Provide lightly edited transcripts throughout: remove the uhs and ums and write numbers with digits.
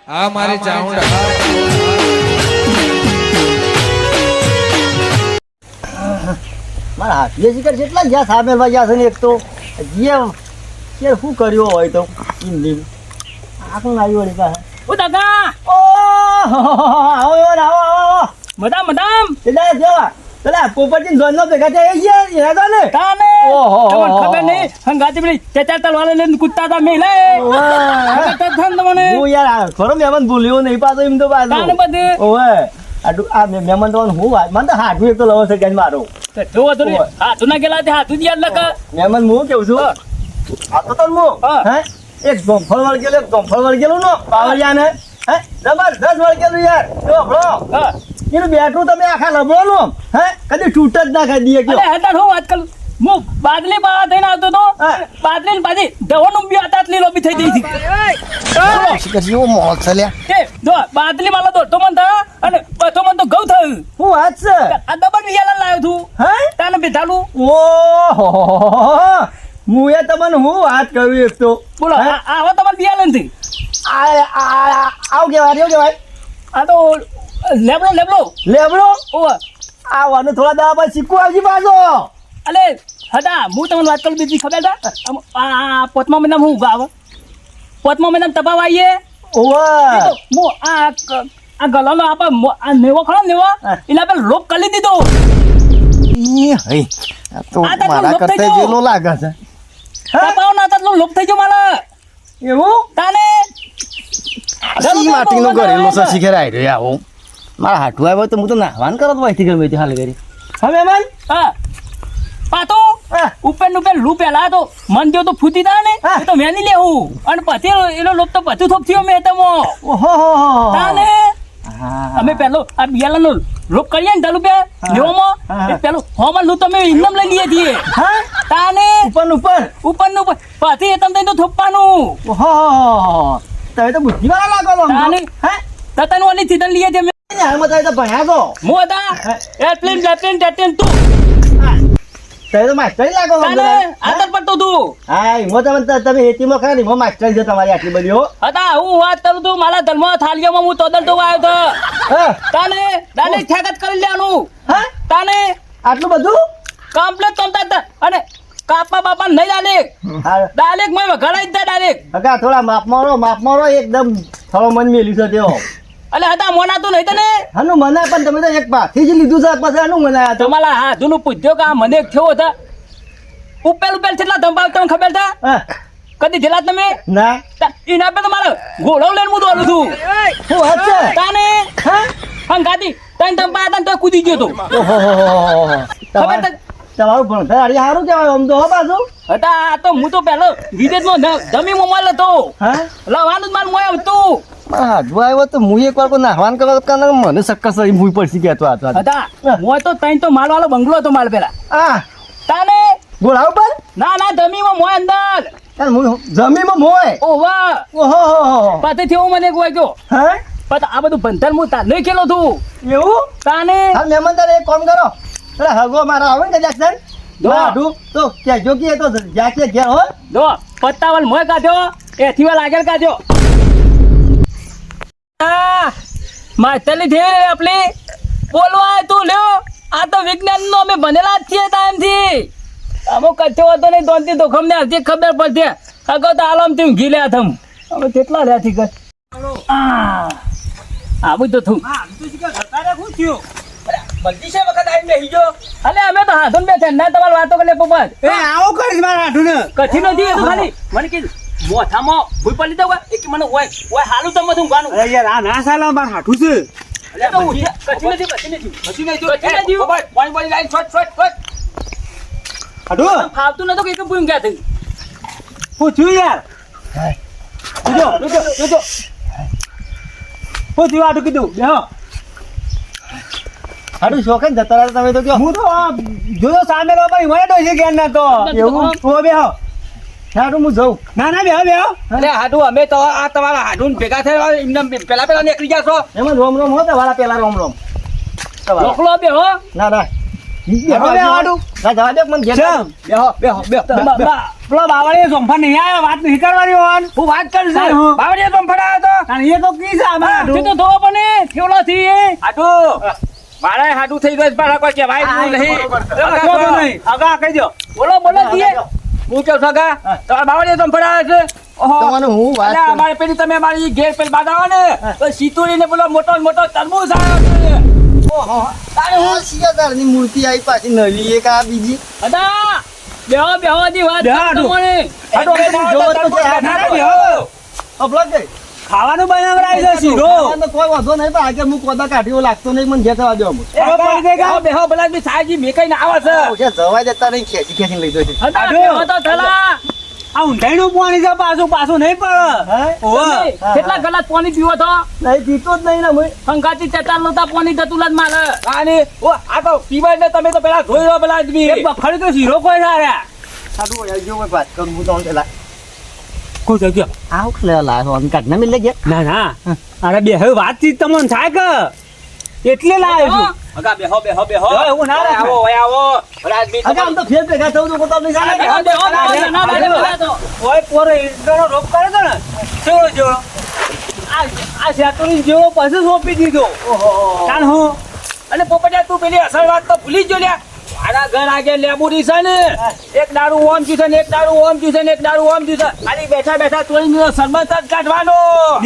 આ મારી ચાઉંડા મારા હાથીએ શિકાર જેટલા જ્યાં સામેલ વાગ્યા છે ને એક તો જે શું કર્યો હોય તો આ કોણ આવ્યું વળી પાસે ઓ દાદા આવો આવો મદામ મદામ એટલે જેવા પેલા પોપટજી જોન નો ભેગા થયા એના ને તાને ઓહો. તમને ખબર નહીં હંગાતી પેલી ચાચા તલવાલે લઈને કૂદતા હતા મેલે ખબર તો છે ને તમને હું યાર ખરો મહેમાન ભૂલ્યો નહીં પાછો એમ તો તાને પાછો બધું ઓવે આ મહેમાન તો હું વાત મને તો હાથું એક તો લવો છે ગાડી મારો જોવો તો નહીં હાથું ના ગયેલા તે હાથું જ યાદ લખા મહેમાન હું કેવું છું આ તો તન હું હા. હે એક ગોમફળ વળગેલો એક ગોમફળ વળગેલું નો પાવરિયા ને હે જબરદસ્ત વળગેલું યાર જો હળો હા એનું બેઠું તમે આખા લબડોનું હે કદી તૂટ જ ના કરી દઈએ અરે કયો હેતા હું વાત કરું હું બાદલી બહાર થઈને આવતો તો હા. બાદલી ને બાજી દવાનું બી આટલી લોબી થઈ ગઈ હતી શિકરજીઓ મોત છે લ્યા કે જો બાદલી માલા દોડતો મન થા અને બતો મન તો ગૌ થયું હું વાત છે આ દબન વિયાલા લાવ્યો તું હે તાને બેઠાલું ઓહો હું એ તમને હું વાત કહ્યું એક તો બોલો હે? આવો તમારે બિયાલન થી આવ કેવાય આ તો લેબડો લેબડો ઓવ આવવાનું થોડા દાડા પછી શીખવું આવજી પાછો અલે હટા હું તમને વાત કરું બીજી ખબર છે આ પોતમા મહિના હું ગાવ પોતમા મહિના તપાવ આવીએ ઓવે હું આ ગલાનો આપા આ નેવો ખરો નેવો હા. એના પર લોક કરી દીધો તો આ તો મારા લોક થઈ કરતા ગયો. જેલો લાગે છે તપાવ ના તાતલો લોક થઈ ગયો મારા એવું તાને સી માટીનું કરેલો છે શીખર આવી રહ્યો આવો મારા હાટું આવ્યો તો હું તો નાહવાન કરત વાયથી ગમે તે હાલ કરી હા મહેમાન હા પાતો હા. ઉપર નું પેલું લૂ પેલા તો મન જેવો તો ફૂટી તા ને હા. એ તો વેની લેવું અને પછી એનો લોક તો બધું થોપ થયો મેં તમો ઓહો તાને અમે પેલો આ બિયાલાનો રોક કરીએ ને ચાલુ પે લેવામાં હા. એ પેલું હોમાં લૂ તમે ઇન્દમ લઈ લઈએ છીએ હા તાને ઉપર ઉપર નું પછી એ તમને તો થોપવાનું ઓહો તમે તો બુદ્ધિવાળા લાગો તાને હે તતન ઓલી થી લઈએ છીએ હાલમાં તમે તો ભણ્યા છો મો હતા એરપ્લેન લેપ્લેન ટેટેન તું તમે તો માસ્ટર લાગો તાને આદર પડતો તું હા હું તમે હેતીમાં ખરા ને હું માસ્ટર છે તમારી આટલી બધી હો હતા હું વાત કરું તું મારા ધર્મ થાલિયામાં હું તોદર તો આવ્યો તો હા તાને ડાયરેક્ટ ઠેકત કરી લેવાનું હા તાને આટલું બધું કમ્પ્લીટ તમતા હતા અને કાપા બાપા નહીં ડાયરેક્ટ મેં વઘાડાઈ જ ડાયરેક્ટ હકા થોડા માપમાં રહો એકદમ થોડો મન મેલ્યું છે તેઓ એટલે હતા મોનાતું નહીં તને હનું મનાય પણ તમે તો એક પાથી જ લીધું છે પછી હનું મનાયા તો તમારા હાથનું પૂછ્યો કે આ મને એક થયો હતા ઉપેલ કેટલા ધંભાવ તમને ખબર હતા હા, કદી જેલા તમે ના એના પર તમારે ઘોડો લઈને હું દોડું છું શું વાત છે તાને હા હંગાતી તને ધંભા હતા ને તો કૂદી ગયો તો ઓહો ખબર છે? તમારું ભણતર હારી સારું કહેવાય આમ તો હો પાછું હતા આ તો હું તો પહેલો વિદેશમાં જમી મોબાઈલ હતો હા લવાનું જ મારું મોય હતું હાજુ આવ્યો તો હું એક વાર કોઈ નાહવાન કરવા કારણ મને સક્કસ મુઈ પડશે કહેતો હતો હતા મોય તો તઈ તો માલ વાળો બંગલો હતો માલ પેલા હા તાને ગોળા ઉપર ના જમીમાં મોય અંદર જમીનમાં મોય ઓવા ઓહો પાછે થયો મને એક વાગ્યો હા પણ આ બધું ભંતર હું તાને ખેલો છું એવું તાને હા મહેમાન તારે એક કામ કરો અરે હગો મારા આવે ને જાક્સન દો. હાડું તો કહેજો કે એ તો જાકે ઘેર હો જો પત્તાવલ મોય કાઢ્યો એથી વાલ આગળ કાઢ્યો માસ્ટરની છે આપલી બોલવા તું લ્યો આ તો વિજ્ઞાન નો અમે ભણેલા જ છીએ ટાઈમથી અમુક કચ્છો હતો નહીં દોનથી ધોખમ ને હજી ખબર પડશે અગો તો આલમ તું ઘી લ્યા થમ અમે કેટલા રહ્યા થી આવું તો થયું અલે અમે તો હાથું બે ના તમારી વાતો કરે પપ્પા આવો કરીશ મારા હાડું ને કથી નથી એ તો ખાલી મને કીધું મોથામાં ભૂલ પડી દઉં એ કે મને ઓય હાલું તમે તું ગાનું અરે યાર આ ના સાલા મારા હાડું છે અલે તો કથી નથી હાડું ફાવતું નતો કે પૂછ્યું ક્યાં થયું પૂછ્યું યાર જો પૂછ્યું હાડું કીધું બેહો હાડું શોખ જ જતા રહ્યા તમે તો કયો હું તો જોયો સામે લો ભાઈ મને તો છે જ્ઞાન ના તો એવું ઓ બેહો હાડું હું જઉં ના બેહો અરે હાડું અમે તો આ તમારા હાડું ભેગા થયા એમને પેલા નીકળી ગયા છો એમાં રોમ હો વાળા પેલા રોમ લોકલો બે હો ના હાડું ના જવા દે મને ઘેર બેહો પેલો બાવળીએ સોંફા નહીં આવ્યો વાત નહીં કરવાની હોન હું વાત કરું છું બાવળીએ સોંફા આવ્યો તો અને એ તો કી છે આમાં તે હાડું. તો ધોવો પણ થેવલાથી એ. હાડું મારે હાડું થઈ ગયું છે, મારા કોઈ કહેવાય આ જેવું નહીં. ખબર ખબર નહીં. આગા કહી દો. બોલો બોલો જીએ. હું કેવું છું કાકા? તમારા બાવળીએ તમે ફરાવે છે? ઓહો. તમને હું વાત અલ્યા, કરું. અમારે પેલી તમે અમારી ઘેર પેલી બાદ આવો ને તો સીતુડીને પેલો મોટો ને મોટો તરબૂચ આવ્યો છે. ઓહો. આ શિયાળાની મૂર્તિ આવી પાછી નવી એક આ બીજી હતા બેહો બેહો દી વાત બેહો, કરો હાડું. મને. હાડું, પેલી અમારે જોવો તો તરબૂચ છે, ખાધા ના, નથી, ના, હો. અપલોડ કઈ ખાવાનું બનાવરાય છે શીરો. ખાવાનો કોઈ વાંધો નહીં પણ આજે હું કોદા કાઢ્યો લાગતો નહીં મને ઘેર થવા દો અમુક. એ કાકા, બેહો, બેહો, પેલા બી સાહેબજી મેકાઈને આવે છે. ઓછા જવા દેતા નહીં ખેંચી ખેંચીને લઈ દો છે. હતા હાડું. બેહો તો થલા. આ ઊંધાઈનું પાણી છે પાછું પાછું નહીં પડે. હે? ઓહો. તમે કેટલા ગ્લાસ પાણી પીવો છો? નહીં પીતો જ નહીં ને હું. હંગાતી ચટાલ નતા પાણી જતું લાજ મારે. અને ઓ આ તો પીવાય ને તમે તો પેલા જોઈ લો પેલા આદમી. એ બખડી તો શીરો કોઈ સારા. સારું હોય, જો કોઈ વાત કરું હું તો આમ પેલા કોઈ જગ્યા. આવ લે લાવ્યો આમ કાઢ ના મિલે ગયા. ના ના અરે બે હવે વાતચીત તમને થાય કે એટલે લાવ્યો છું. કાકા, બેહો, બેહો, બેહો. હવે એવું ના ઓય રાખાય. આવો, ઓય આવો. પેલા આદમી અગર આમ તો ફેર ભેગા થવું તો કોઈ તમને ચાલે બેહો ને? બેહો બેહો, ના ના ના તો. ઓય પોરે ઈંટનો રોપ કર્યો તો ને કેવો જેવો આ શેતુરી જેવો પછી સોંપી દીધો. તાણ હું અને પોપટિયા તું પેલી અસલ વાત તો ભૂલી જ જો લ્યા. મારા ઘર આગળ લેબુડી છે ને એક દારૂ ઓમ જ્યું છે ને એક દારૂ ઓમ જ્યું છે ને એક દારૂ ઓમ જ્યું છે. ખાલી બેઠા બેઠા તોડીને સરબત જ કાઢવાનો.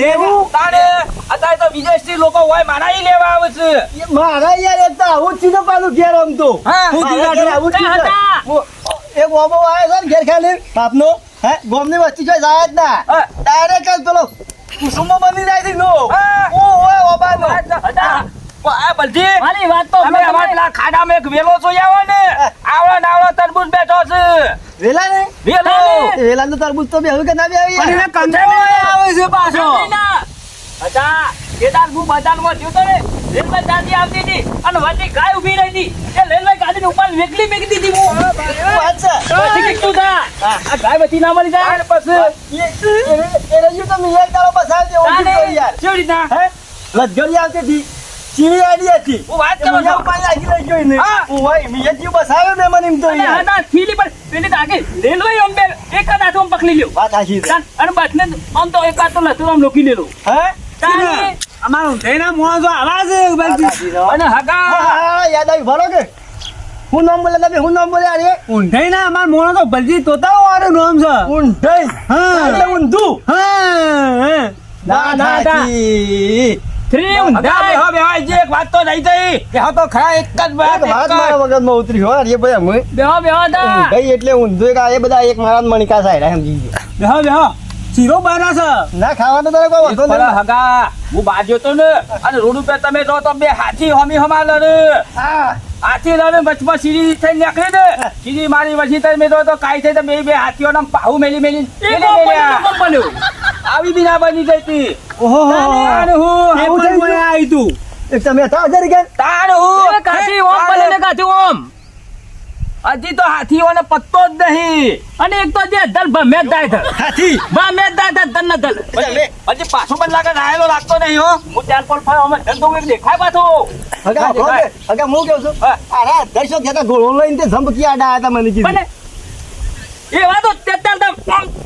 લેવું? તારે અત્યારે તો વિદેશથી લોકો હોય મારા ઈ લેવા આવે છે. એ મારા યાર એક તો આવું જ છે પાછું ઘેર આમ તો હા, હું મારા ઘેર આવું જ હતા, છે. હતા. હું- એક ઓબો આવે છે ને ઘેર ખાલી બાપનો હે ગોમની વસ્તી જોઈ જાય જ ના હા. ડાયરેક્ટ જ પેલો કુસુમો બની જાય છે નો હા. ઓ ઓય ઓબાનો હતા. આ બલજી મારી વાત તો અમે તમે- અમારા પેલા ખાડામાં એક વેલો જોઈ આવો ને આવડો ને આવડો તરબૂચ બેઠો છે. વેલા ને વેલો એ વેલાનો તરબૂચ તો બેહું કે ના બેહું પણ એને યાર? કંટાળો આવે છે પાછો. ના. હતા કેદાર હું બજારમાં જ્યો તો ને રેલવે ગાડી આવતી હતી અને વચ્ચે ગાય ઊભી રહી હતી એ રેલવે ગાડીની ઉપર વેકલી મેકી દીધી હું શું વાત છે? પછી કેટલું થા આ ગાય બચી ના મળી જાય ત્યાર પછી એ રહ્યું તો મેં એક દાડો બસાવી દેવો તાને કીધું યાર કેવી રીતના હે લજગરી આવતી હતી ચીવી આડી હતી હું વાત કરો મિયા છો પાણી આગી લઈ ગયો એને હા. ઓય મિયા જીવ બસાવ્યો ને મને એમ તો અને યાર આના થીલી પર પેલી તો આગળ રેલવે આમ બે એક જ હાથમાં પકડી લ્યો વાત સાચી છે અને બસને આમ તો એક હાથ તો લતું આમ લોકી લેલો હે તાને અમારા ઊંધાઈના માણસો આવા છે વાત બલજી. સાચી છે. અને હગા હા, યાદ આવ્યું ભરો કે હું નામ બોલે તમે હું નામ બોલે અરે ઊંધાઈના અમારા માણસો બલજી તોતાઓ વાળું નામ છે. ઊંધાઈ હા. એટલે ઊંધું હા. ના ના, સાચી થ્રી હગા ઊંધા બેહો બેહો જે એક વાત તો નહીં થઈ બેહો તો ખરા એક જ વાત એક વાત એક જ. મારા વગરમાં ઉતરી હો અરે ભાઈ અમે બેહો બેહો તા ઊંધાઈ એટલે ઊંધું એક આ એ બધા એક મારા મણિકા સાયરા સમજી ગયો બેહો બેહો શીરો બના છે. ના ખાવાનો તારે કોઈ વાંધો પેલા નહીં હગા હું બહાર ગયો તો ને અને રોડ ઉપર તમે જો તો બે હાથી હોમી હમા લડે હા હાથી લડે વચમાં સીડી થઈને નીકળે ને સીડી મારી વચ્ચે તમે જો તો કાંઈ થઈ તો બે બે હાથીઓના પાહુ મેલી મેલી એ મેલી મેલ્યા. કોમ બન્યો આવી બી ના બની જઈ તી. ઓહો તાણ હું એવું થઈ મને આવ્યું તું. એક તમે હતા હજાર ગયા તાણ હું એ કાઠી ઓમ બને ને કાઠી ઓમ હજી તો હાથીઓને પત્તો જ નહીં. અને એક તો જે દલ ભમે જાય છે હાથી ભમે જાય છે તન દલ હજી પાછો પણ લાગે રાયેલો લાગતો નહીં હો. હું ત્યાર પર ફાયો અમે ધંધો એક દેખાય પાછો હગા દેખાય. હગા હું કેવું છું હા. અરે દર્શક જતા ઘોડો લઈને તે ઝંપકી આડા આયા તા મને કીધું અને એ વાતો તેતાલ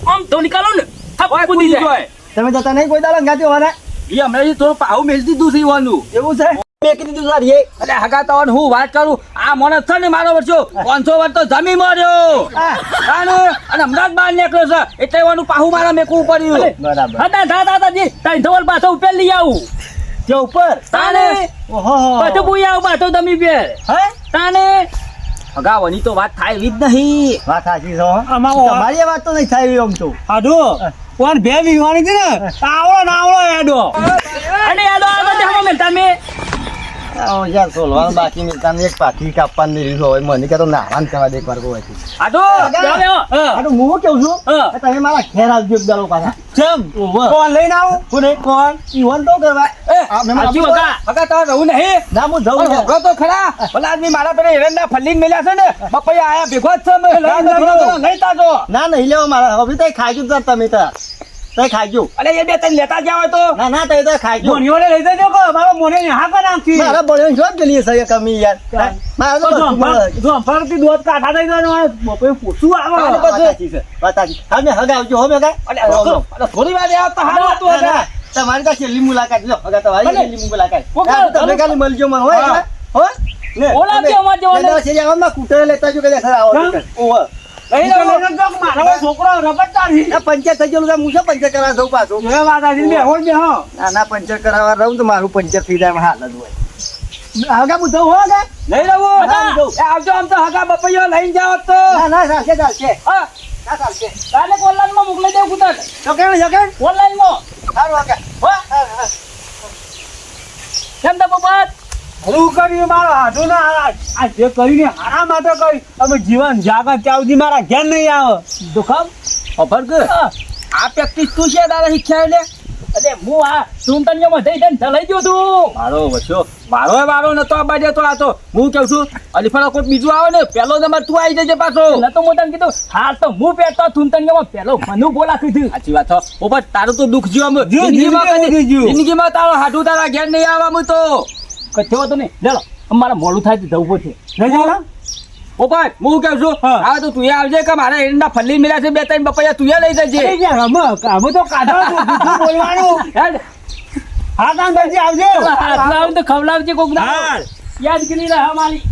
આમ તો નીકાળો ને થપ ઓય, કૂદી કૂદી જાય જાય. તમે જતા નહીં કોઈ દાડા ગાતી હોવાના ઈ હમણાં થોડું પાહુ મેલી દીધું છે ઈવાનું. એવું છે મેં કીધું તું સારી એ એટલે હગા તવન હું વાત કરું આ માણસ છે ને મારો વર્ષો 500 વર્ષ તો જમી મર્યો. હા તાણ અને હમણાં જ બહાર નીકળ્યો છે એટલે એવાનું પાહુ મારા મેકવું પડ્યું. બરાબર હતા થા થા જી તઈ ધોલ પાછો ઉપર લઈ આવું તે ઉપર તાને ઓહો પાછો બુઈ આવું પાછો તમે બે હે તાને હગાવાની તો વાત થાય એવી જ નહીં. વાત સાચી છે હો. આમાં તમારી વાત તો નહીં થાય એમ તો હાડો કોણ બે વીવાની હતી ને આવડો ને આવડો હેડો. અને યાદો આગળ દેખો મેં તમે આવો યાર સોલવાનું બાકી મિલતા એક પાકી કાપવાની રીત હોય મને કે તો નારાયણ કહેવા દે એક વાર કોઈ આડો બેહો બેહો આ તો હું કેવું છું હા. કે તમે મારા ઘેર આવજો એક દાડો પાછા ચમ ઓહો. કોણ લઈને આવું કોને કોણ ઈવન તો કરવા આ મેં હાજી મારા વગા હગા તો રહું નહીં. ના હું જઉં પણ છું. હગો તો ખરા ભલા આદમી મારા પેલા એરંડા ફલ્લીને મેલ્યા છે ને બપૈયા આયા ભેગો જ છે મેં. લઈને થોડો જજો. ઘણો લઈ તાજો. ના નહીં લેવો મારા હવે તો ખાઈજો જ તમે તો તઈ ખાઈજો અલે એ બે તને લેતા ગયા હોય તો ના ના તઈ તો ખાઈજો મોનીઓને લઈ જજો કે મારો મોને હા કર નાખી. મારા બોલ્યો જોબ ગલી છે કમી યાર મારા તો બધું મળે. જો ફરતી દોત કાઢા થઈ જાય બપોરે પૂછું આવે. વાત સાચી છે વાત સાચી. હા મેં હગાવજો હો મેં અલે હગો, અલે થોડી વાર આવ તો હારું હતું હગા. તમારી કાંઈ છેલ્લી મુલાકાત લો હગા તમારી ભલે. છેલ્લી મુલાકાત કોક હા, તો તમે ચાલો. ખાલી મળજો મને હોય હા. હો ને બોલાવજો અમારે જવાને. દાદા છે આવામાં કૂટરે લેતા જો કે સર આવો હા? ઓહો લઈ લો. મારો છોકરો રબતદાર છે. આ પંચર થઈ ગયેલું છે હું શું પંચર કરાવવા જઉં પાછું એ વાત આજી બેહો જ બેહો. ના પંચર કરાવવા રહું તો મારું પંચર થઈ જાય હાલ જ હોય હગા હું જઉં હો હગા લઈ લઉં. હા, જઉં. એ આવજો આમ તો હગા બપૈયો લઈને જાઓ તો ના ચાલશે ચાલશે હા ના ચાલશે કાલે ઓનલાઈનમાં મોકલી દેવું કુતર જગણ ઓનલાઈનમાં સારું હગા હા કેમ તો પપ્પા શું કર્યું મારો હાથું ના આ જે કર્યું ને હારા માટે કર્યું અમે જીવન જાગત ત્યાં સુધી મારા ઘેર નહીં આવે દુખમ ખબર કે આ પ્રેક્ટિસ તું છે દાદા શીખ્યા એટલે અરે હું આ ચૂંટણીઓમાં જઈ જઈને ઢલાઈ ગયો તું મારો વસ્યો મારો નતો આ બાજુ તો આ તો હું કહું છું અલીફાના કોઈ બીજું આવે ને પેલો નંબર તું આવી જજે પાછો એટલે તો મોટા કીધું હાલ તો હું પેટતો ચૂંટણીઓમાં પેલો મનુ બોલા કીધું સાચી વાત હો ઓ પણ તારું તો દુઃખ જીવ જિંદગીમાં કદી જીવ. જિંદગીમાં તારો હાડું તારા ઘેર નહીં આવવાનું તો કચ્છો હતો ને ચાલો મારા મોડું થાય તો જવું પડશે નહીં ચાલો? ઓ ભાઈ હું કહું છું હા. હવે તો તું આવજે કે મારા એરંડા ફલ્લી મિલા છે 2-3 બપૈયા તું લઈ જજે અરે યાર, અમે તો કાઢો છો, જૂઠું બોલવાનું હેડ. હા કામ કરજે આવજો ખવડાવજે કોક હા. યાદ કરી રહ્યા મારી